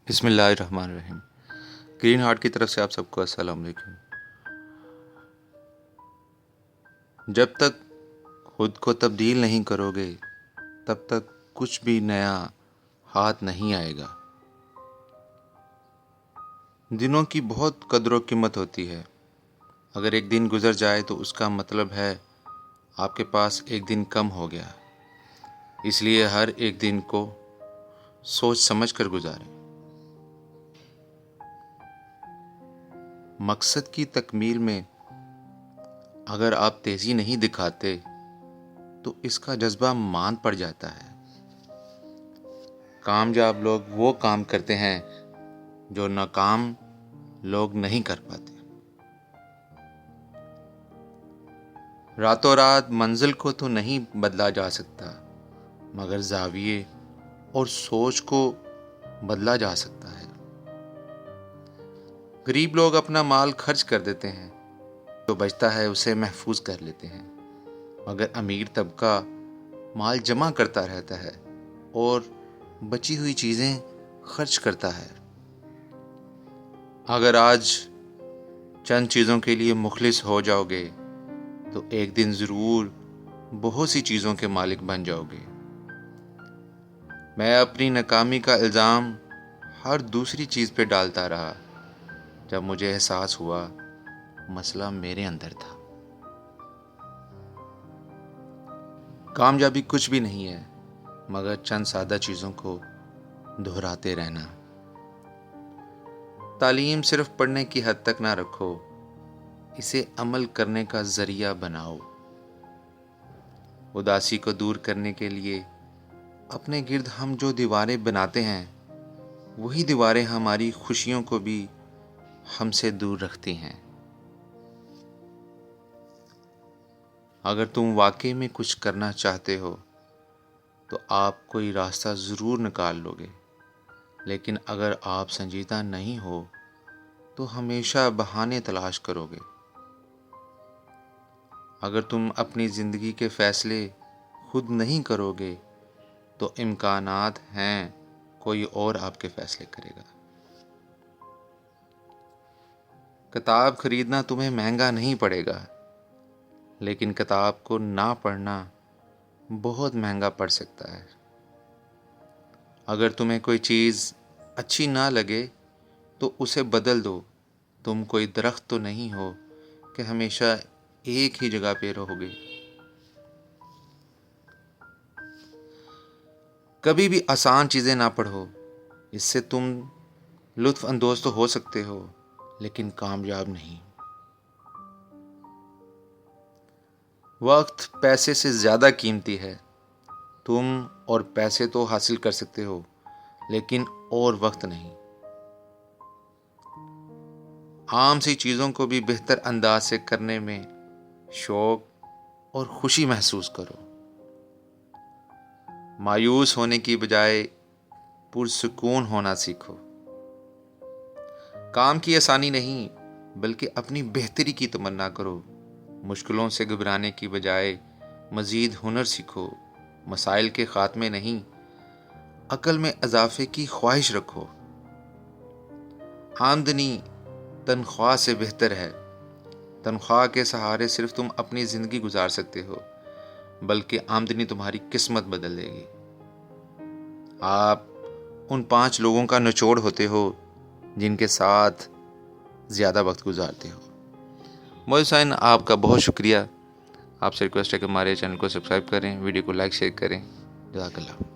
بسم اللہ الرحمن الرحیم۔ گرین ہارٹ کی طرف سے آپ سب کو السلام علیکم۔ جب تک خود کو تبدیل نہیں کرو گے تب تک کچھ بھی نیا ہاتھ نہیں آئے گا۔ دنوں کی بہت قدر و قیمت ہوتی ہے۔ اگر ایک دن گزر جائے تو اس کا مطلب ہے آپ کے پاس ایک دن کم ہو گیا۔ اس لیے ہر ایک دن کو سوچ سمجھ کر گزاریں۔ مقصد کی تکمیل میں اگر آپ تیزی نہیں دکھاتے تو اس کا جذبہ ماند پڑ جاتا ہے۔ کامیاب لوگ وہ کام کرتے ہیں جو ناکام لوگ نہیں کر پاتے۔ راتوں رات منزل کو تو نہیں بدلا جا سکتا مگر زاویے اور سوچ کو بدلا جا سکتا ہے۔ غریب لوگ اپنا مال خرچ کر دیتے ہیں، جو بچتا ہے اسے محفوظ کر لیتے ہیں، مگر امیر طبقہ مال جمع کرتا رہتا ہے اور بچی ہوئی چیزیں خرچ کرتا ہے۔ اگر آج چند چیزوں کے لیے مخلص ہو جاؤ گے تو ایک دن ضرور بہت سی چیزوں کے مالک بن جاؤ گے۔ میں اپنی ناکامی کا الزام ہر دوسری چیز پہ ڈالتا رہا جب مجھے احساس ہوا مسئلہ میرے اندر تھا۔ کامیابی کچھ بھی نہیں ہے مگر چند سادہ چیزوں کو دہراتے رہنا۔ تعلیم صرف پڑھنے کی حد تک نہ رکھو، اسے عمل کرنے کا ذریعہ بناؤ۔ اداسی کو دور کرنے کے لیے اپنے گرد ہم جو دیواریں بناتے ہیں وہی دیواریں ہماری خوشیوں کو بھی ہم سے دور رکھتی ہیں۔ اگر تم واقعی میں کچھ کرنا چاہتے ہو تو آپ کوئی راستہ ضرور نکال لو گے، لیکن اگر آپ سنجیدہ نہیں ہو تو ہمیشہ بہانے تلاش کرو گے۔ اگر تم اپنی زندگی کے فیصلے خود نہیں کرو گے تو امکانات ہیں کوئی اور آپ کے فیصلے کرے گا۔ کتاب خریدنا تمہیں مہنگا نہیں پڑے گا، لیکن کتاب کو نہ پڑھنا بہت مہنگا پڑ سکتا ہے۔ اگر تمہیں کوئی چیز اچھی نہ لگے تو اسے بدل دو۔ تم کوئی درخت تو نہیں ہو کہ ہمیشہ ایک ہی جگہ پہ رہو گے۔ کبھی بھی آسان چیزیں نہ پڑھو، اس سے تم لطف اندوز تو ہو سکتے ہو لیکن کامیاب نہیں۔ وقت پیسے سے زیادہ قیمتی ہے۔ تم اور پیسے تو حاصل کر سکتے ہو لیکن اور وقت نہیں۔ عام سی چیزوں کو بھی بہتر انداز سے کرنے میں شوق اور خوشی محسوس کرو۔ مایوس ہونے کی بجائے پرسکون ہونا سیکھو۔ کام کی آسانی نہیں بلکہ اپنی بہتری کی تمنا کرو۔ مشکلوں سے گھبرانے کی بجائے مزید ہنر سیکھو۔ مسائل کے خاتمے نہیں، عقل میں اضافے کی خواہش رکھو۔ آمدنی تنخواہ سے بہتر ہے۔ تنخواہ کے سہارے صرف تم اپنی زندگی گزار سکتے ہو، بلکہ آمدنی تمہاری قسمت بدل دے گی۔ آپ ان 5 لوگوں کا نچوڑ ہوتے ہو جن کے ساتھ زیادہ وقت گزارتے ہو۔ مولانا حسین آپ کا بہت شکریہ۔ آپ سے ریکویسٹ ہے کہ ہمارے چینل کو سبسکرائب کریں، ویڈیو کو لائک شیئر کریں۔ جزاک اللہ۔